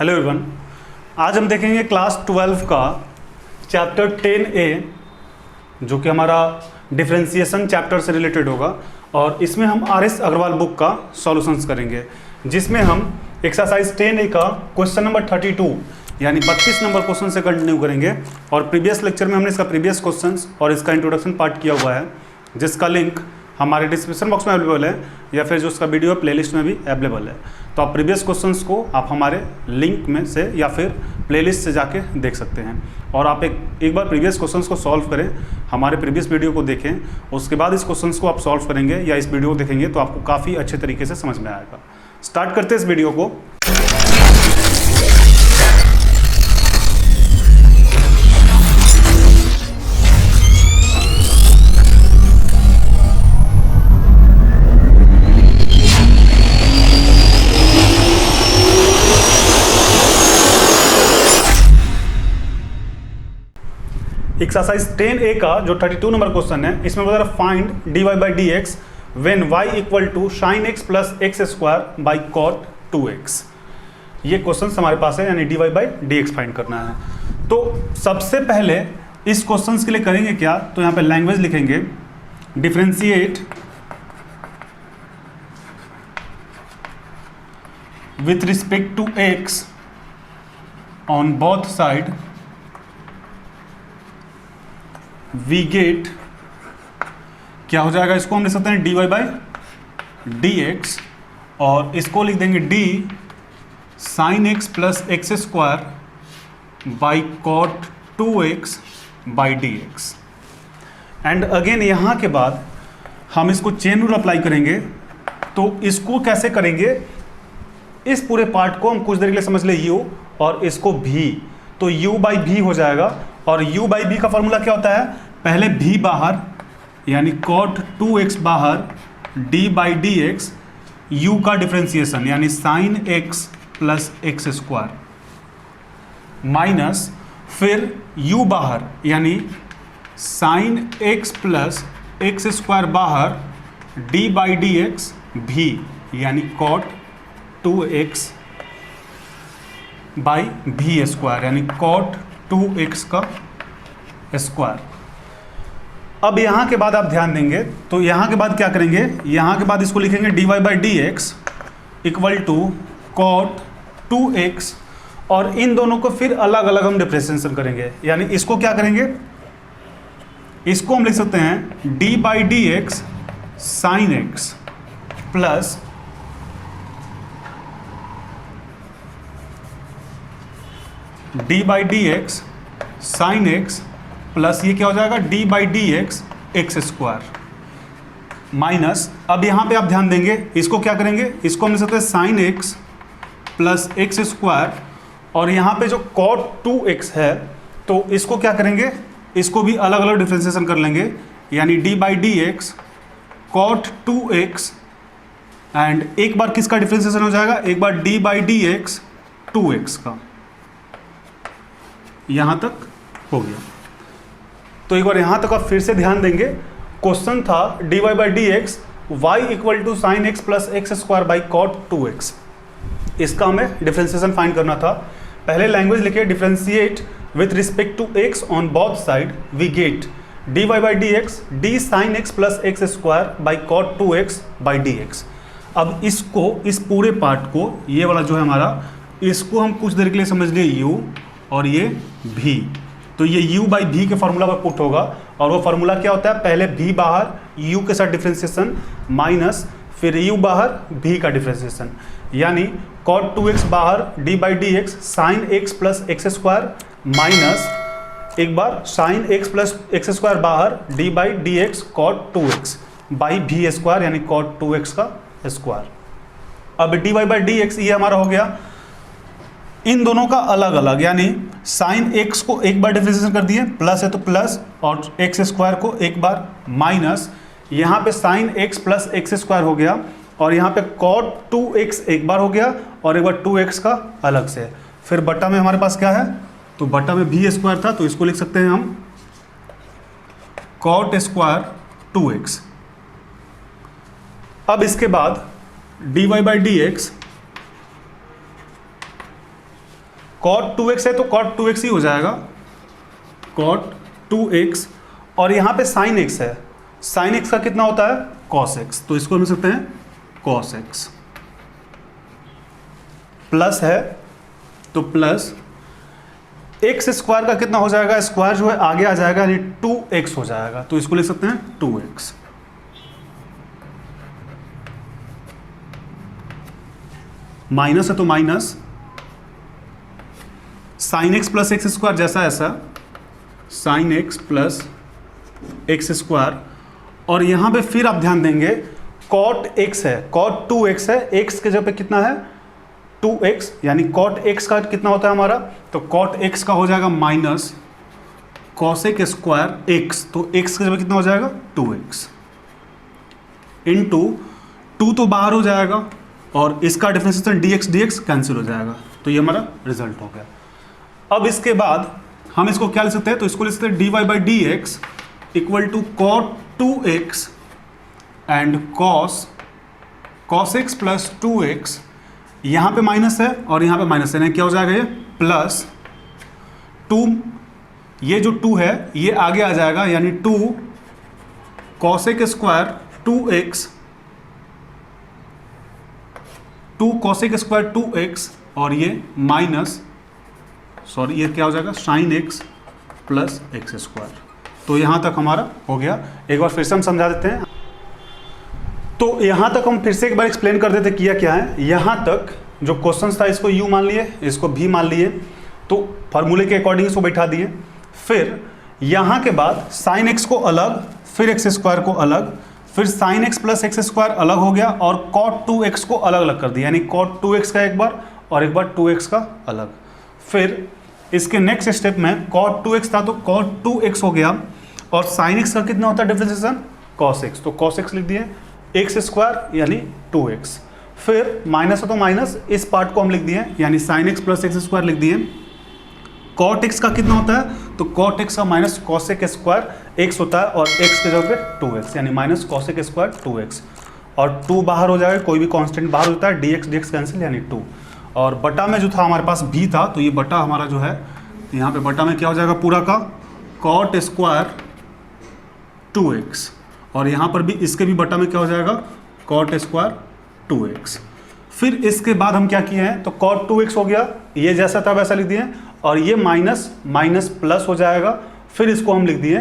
Hello everyone, आज हम देखेंगे क्लास 12 का चैप्टर 10A जो कि हमारा डिफरेंशिएशन चैप्टर से रिलेटेड होगा और इसमें हम RS अग्रवाल बुक का सॉल्यूशंस करेंगे, जिसमें हम एक्सरसाइज 10A का क्वेश्चन नंबर 32 यानी 32 नंबर क्वेश्चन से कंटिन्यू करेंगे। और प्रीवियस लेक्चर में हमने इसका प्रीवियस क्वेश्चंस और इसका इंट्रोडक्शन पार्ट किया हुआ है, जिसका लिंक हमारे डिस्क्रिप्शन बॉक्स में अवेलेबल है या फिर जो उसका वीडियो प्लेलिस्ट में भी अवेलेबल है। तो आप प्रीवियस क्वेश्चंस को आप हमारे लिंक में से या फिर प्लेलिस्ट से जाके देख सकते हैं। और आप एक बार प्रीवियस क्वेश्चंस को सॉल्व करें, हमारे प्रीवियस वीडियो को देखें, उसके बाद इस क्वेश्चंस को आप सॉल्व करेंगे या इस वीडियो को देखेंगे तो आपको काफ़ी अच्छे तरीके से समझ में आएगा। स्टार्ट करते हैं इस वीडियो को। एक्सरसाइज 10A का जो 32 नंबर क्वेश्चन है, इसमें बता रहा find dy by dx when y equal to sin x plus x square by cot 2x। ये क्वेश्चन हमारे पास है, यानी dy by dx फाइंड करना है। तो सबसे पहले इस क्वेश्चन के लिए करेंगे क्या, तो यहाँ पे लैंग्वेज लिखेंगे differentiate with respect to x on both side we get, क्या हो जाएगा, इसको हम लिख सकते हैं dy बाई dx और इसको लिख देंगे d sin x plus x square by cot 2x by dx। And again यहाँ के बाद हम इसको चेन रूल अप्लाई करेंगे। तो इसको कैसे करेंगे, इस पूरे पार्ट को हम कुछ देर के लिए समझ ले u और इसको v, तो u बाई v हो जाएगा। और u बाई v का फॉर्मूला क्या होता है, पहले v बाहर यानी cot 2x बाहर, d बाई dx, u का डिफरेंशिएशन यानी sin x plus x square minus फिर u बाहर यानी sin x plus x square बाहर, d बाई dx v यानी cot 2x by v square यानी cot 2x का स्क्वायर। अब यहाँ के बाद आप ध्यान देंगे, तो यहाँ के बाद क्या करेंगे, यहाँ के बाद इसको लिखेंगे dy by dx equal to cot 2x और इन दोनों को फिर अलग अलग हम डिफरेंशिएशन करेंगे। यानी इसको क्या करेंगे, इसको हम लिख सकते हैं d by dx sin x plus d by dx sin x plus ये क्या हो जाएगा d by dx x square minus, अब यहाँ पे आप ध्यान देंगे, इसको क्या करेंगे, इसको हम लिख सकते हैं sin x plus x square और यहाँ पे जो cot 2x है तो इसको क्या करेंगे, इसको भी अलग अलग डिफरेंशिएशन कर लेंगे। यानी d by dx cot 2x and एक बार किसका डिफरेंशिएशन हो जाएगा, एक बार d बाई dx 2x का, यहाँ तक हो गया। तो एक बार यहाँ तक आप फिर से ध्यान देंगे, क्वेश्चन था dy by dx y equal to sine x plus x square by cot 2x। इसका हमें डिफरेंशिएशन फाइंड करना था। पहले लैंग्वेज लिखे differentiate with respect to x on both side we get dy by dx d sine x plus x square by cot 2x by dx। अब इसको, इस पूरे पार्ट को, ये वाला जो है हमारा, इसको हम कुछ देर के लिए समझ लिए u और ये v, तो ये u बाई v के फार्मूला पर पुट होगा। और वो फार्मूला क्या होता है, पहले v बाहर u के साथ डिफरेंशिएशन माइनस फिर u बाहर v का डिफरेंशिएशन, यानी cot 2x बाहर d by dx sin x plus x square minus एक बार sin x plus x square बाहर d by dx cot 2x by v square यानी cot 2x का square. अब dy बाई dx ये हमारा हो गया, इन दोनों का अलग अलग, यानी साइन x को एक बार डिफरेंशिएशन कर दिए, प्लस है तो प्लस, और एक्स स्क्वायर को एक बार माइनस, यहाँ पे sine x plus x square हो गया और यहाँ पे cot 2x एक बार हो गया और एक बार 2x का अलग से। फिर बटा में हमारे पास क्या है, तो बटा में v स्क्वायर था, तो इसको लिख सकते हैं हम cot स्क्वायर 2x। अब इसके बाद dy by dx cot 2x है तो cot 2x ही हो जाएगा, cot 2x, और यहाँ पे sin x है, sin x का कितना होता है cos x, तो इसको लिख सकते हैं cos x, प्लस है तो प्लस एक्स स्क्वायर का कितना हो जाएगा, स्क्वायर जो है आगे आ जाएगा यानी 2x हो जाएगा, तो इसको लिख सकते हैं 2x, माइनस है तो minus sign x plus x square जैसा ऐसा, sign x plus x square, और यहां पे फिर आप ध्यान देंगे cot x है, cot 2x है, x के जगह पे कितना है 2x, यानी cot x का कितना होता है हमारा, तो cot x का हो जाएगा माइनस cosec स्क्वायर x, तो x के जगह कितना हो जाएगा 2x, इनटू 2 तो बाहर हो जाएगा और इसका डिफरेंशिएशन dx कैंसिल हो जाएगा, तो ये हमारा रिजल्ट हो गया। अब इसके बाद हम इसको क्या लिख सकते हैं, तो इसको लिख सकते हैं dy/dx equal to cot 2x and cos x plus 2x, यहाँ पे माइनस है और यहाँ पे माइनस है, क्या हो जाएगा ये प्लस 2, ये जो 2 है ये आगे आ जाएगा यानी 2 cosec square 2x, 2 cosec square 2x, और ये माइनस सॉरी ये क्या हो जाएगा sin x plus x square. तो यहाँ तक हमारा हो गया। एक बार फिर से हम समझा देते हैं। तो यहाँ तक हम फिर से एक बार एक्सप्लेन कर देते किया क्या है। यहाँ तक जो क्वेश्चन था इसको u मान लिए, इसको v मान लिए, तो फार्मूले के अकॉर्डिंग इसको बैठा दिए। फिर यहाँ के बाद sin x को अलग, फिर एक्स स्क्वायर को अलग, फिर sin x plus x square अलग हो गया और cot 2x को अलग अलग कर दिया, यानी cot 2x का एक बार और एक बार 2x का अलग। फिर इसके नेक्स्ट स्टेप में cot 2x था तो cot 2x हो गया और sin x का कितना होता है डिफरेंशिएशन cos x, तो cos x लिख दिए, एक्स स्क्वायर यानी 2x, फिर माइनस है तो माइनस इस पार्ट को हम लिख दिए यानी sin x plus x square लिख दिए। cot x का कितना होता है तो cot x का माइनस cosec स्क्वायर x होता है और x के जगह पे 2x यानी माइनस cosec स्क्वायर 2x, और 2 बाहर हो जाएगा, कोई भी कांस्टेंट बाहर होता है, dx कैंसिल यानी 2, और बटा में जो था हमारे पास b था तो ये बटा हमारा जो है यहाँ पे बटा में क्या हो जाएगा पूरा का cot स्क्वायर 2x, और यहाँ पर भी इसके भी बटा में क्या हो जाएगा cot स्क्वायर 2x। फिर इसके बाद हम क्या किए हैं तो cot 2x हो गया, ये जैसा था वैसा लिख दिए, और ये माइनस माइनस प्लस हो जाएगा, फिर इसको हम लिख दिए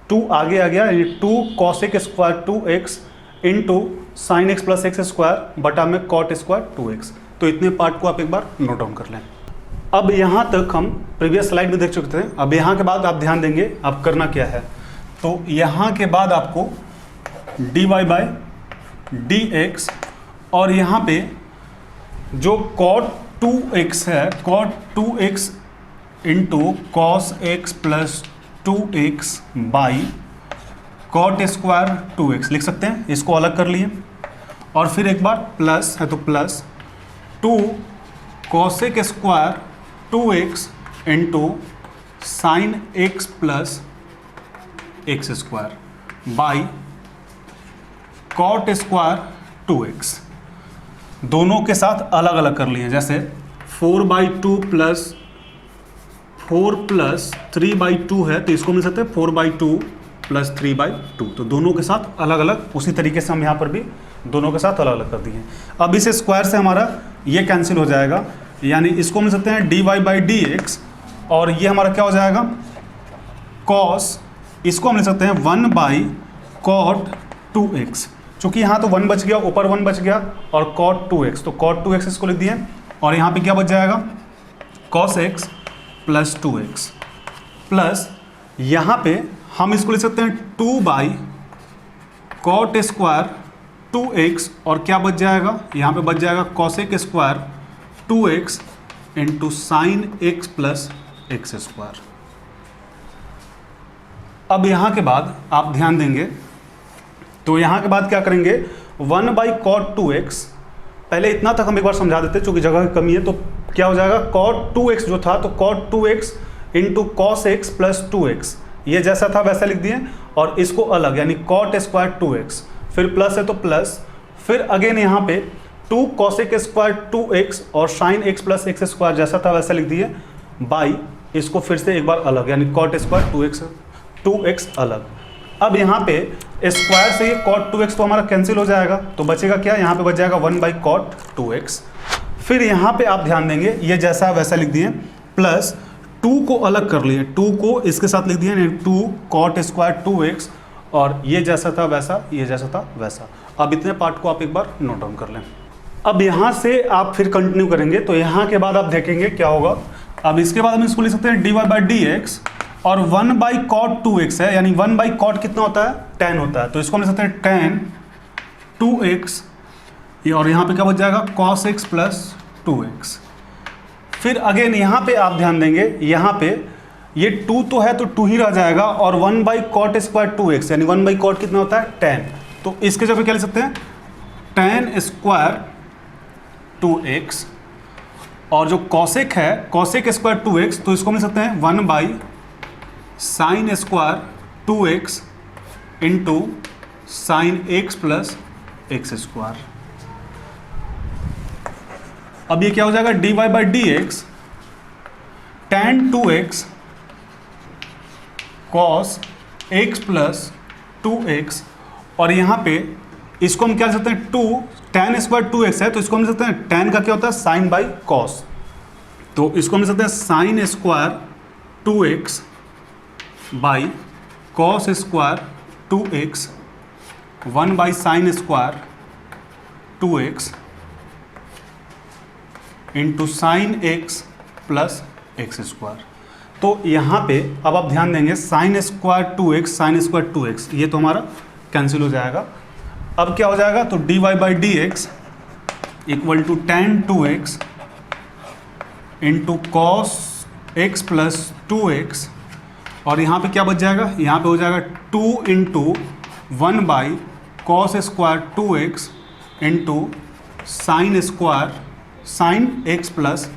2 आगे आ गया यानी 2 cosec square 2x into sine x plus x square बटा में cot स्क्वायर 2x। तो इतने पार्ट को आप एक बार नोट डाउन कर लें। अब यहाँ तक हम प्रीवियस स्लाइड में देख चुके थे। अब यहाँ के बाद आप ध्यान देंगे आप करना क्या है, तो यहाँ के बाद आपको dy/dx और यहाँ पे जो cot 2x है cot 2x into cos x plus 2x by cot square 2x लिख सकते हैं, इसको अलग कर लिए, और फिर एक बार प्लस है तो plus 2 cosec square 2x into sign x plus x square by cot square 2x, दोनों के साथ अलग अलग कर लिए, जैसे 4/2 प्लस 4 प्लस 3/2 है तो इसको मिल सकते हैं 4/2 प्लस 3/2, तो दोनों के साथ अलग अलग, उसी तरीके से हम यहाँ पर भी दोनों के साथ अलग अलग कर दिए। अब इस स्क्वायर से हमारा ये कैंसिल हो जाएगा, यानी इसको मिल सकते हैं dy/dx, और ये हमारा क्या हो जाएगा cos, इसको हम लिख सकते हैं 1/cot 2x, चूंकि यहाँ तो 1 बच गया, ऊपर 1 बच गया, और cot 2x, तो cot 2x इसको लिख दिए, और यहाँ पे क्या बच जाएगा cos x plus 2x, plus यहाँ पे हम इसको लिख सकते हैं 2/cot स्क्वायर 2x, और क्या बच जाएगा यहाँ पे बच जाएगा cosec square 2x into sign x plus x square. अब यहाँ के बाद आप ध्यान देंगे तो यहाँ के बाद क्या करेंगे 1/cot 2x, पहले इतना तक हम एक बार समझा देते चूंकि जगह की कमी है, तो क्या हो जाएगा cot 2x जो था तो cot 2x into cos x plus 2x, ये जैसा था वैसा लिख दिए, और इसको अलग यानी cot स्क्वायर 2x, फिर प्लस है तो प्लस, फिर अगेन यहाँ पे 2 कॉसेक स्क्वायर 2x और sine x plus x square जैसा था वैसा लिख दिए, बाई इसको फिर से एक बार अलग, यानी कॉट स्क्वायर 2x अलग। अब यहाँ पे स्क्वायर से ये कॉट 2x तो हमारा कैंसिल हो जाएगा, तो बचेगा क्या, यहाँ पे बच जाएगा 1 बाई कॉट 2x। फिर यहाँ पे आप ध्यान देंगे ये जैसा वैसा लिख दिए, प्लस 2 को अलग कर लिए, 2 को इसके साथ लिख दिए 2 कॉट स्क्वायर 2x, और ये जैसा था वैसा, ये जैसा था वैसा। अब इतने पार्ट को आप एक बार नोट डाउन कर लें। अब यहाँ से आप फिर कंटिन्यू करेंगे, तो यहाँ के बाद आप देखेंगे क्या होगा। अब इसके बाद हम इसको लिख सकते हैं dy बाई डी एक्स, और 1 बाई कॉट 2x है, यानी 1 बाई कॉट कितना होता है, 10 होता है, तो इसको हम लिख सकते हैं tan 2x, और यहाँ पे क्या बच जाएगा cos x प्लस 2x। फिर अगेन यहाँ पे आप ध्यान देंगे, यहाँ पे ये 2 तो है तो 2 ही रह जाएगा, और 1 बाई कॉट स्क्वायर 2x, यानी 1 बाई कॉट कितना होता है 10, तो इसके जगह क्या लिख सकते हैं tan स्क्वायर 2x, और जो कॉसेक है कॉसेक स्क्वायर 2x, तो इसको मिल सकते हैं 1 by sine square 2x into sign x plus x square. अब ये क्या हो जाएगा dy by d x tan 2x cos x plus 2x, और यहाँ पे इसको हम क्या लिख सकते हैं 2 tan स्क्वायर 2x है, तो इसको हम लिख सकते हैं tan का क्या होता है साइन बाई कॉस, तो इसको हम लिख सकते हैं sign square 2x by cos square 2x 1 by sine square 2x into sign x plus x square. तो यहाँ पे अब आप ध्यान देंगे sign square 2x sign square 2x ये तो हमारा कैंसिल हो जाएगा। अब क्या हो जाएगा, तो dy by d x equal to tan 2x into cos x plus 2x, और यहाँ पे क्या बच जाएगा, यहाँ पे हो जाएगा 2 into 1 by cos square 2x into sine square sine x plus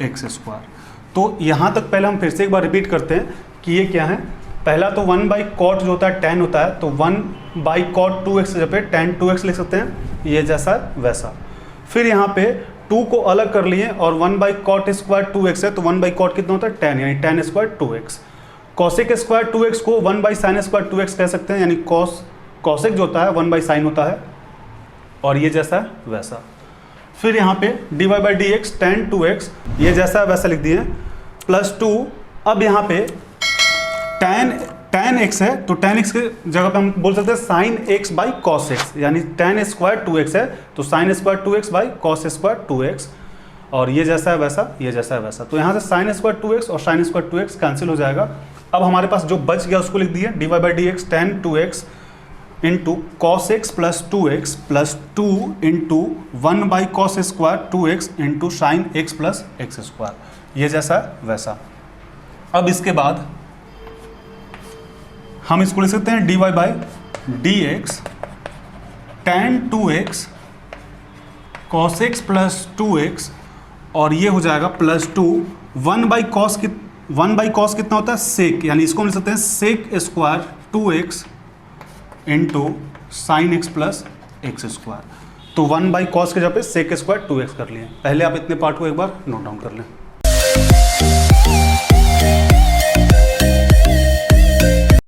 x square. तो यहाँ तक पहले हम फिर से एक बार रिपीट करते हैं कि ये क्या है। पहला तो 1 बाई कॉट जो होता है tan होता है, तो 1 बाई कॉट 2x जब पे tan 2x लिख सकते हैं, ये जैसा वैसा। फिर यहाँ पे 2 को अलग कर लिए, और 1 बाई कॉट स्क्वायर 2x है, तो 1 बाई कॉट कितना होता है tan, यानी tan square 2x। Cosec square 2x को 1 बाई साइन स्क्वायर 2x कह सकते हैं, यानी कॉसेक जो होता है 1 बाई साइन होता है, और ये जैसा है वैसा। फिर यहाँ पे dy by d x tan 2x ये जैसा है वैसा लिख दिए, प्लस 2। अब यहाँ पे tan x है, तो tan x के जगह पे हम बोल सकते हैं sine x by cos x, यानी tan स्क्वायर 2x है, तो sine square 2x by cos square 2x, और ये जैसा है वैसा, ये जैसा है वैसा। तो यहाँ से साइन स्क्वायर 2x और साइन स्क्वायर 2x कैंसिल हो जाएगा। अब हमारे पास जो बच गया उसको लिख दिए dy by d x tan 2x into cos x plus 2x plus 2 into 1 by cos square 2x into sine x plus x square, ये जैसा है वैसा। अब इसके बाद हम इसको लिख सकते हैं dy by d x tan 2x cos x plus 2x, और ये हो जाएगा प्लस 2 1 बाई कॉस कितना होता है सेक, यानी इसको हम लिख सकते हैं sec square 2x into sine x plus x square. तो 1 बाई कॉस के जगह पे सेक स्क्वायर 2x कर लिए। पहले आप इतने पार्ट को एक बार नोट डाउन कर लें।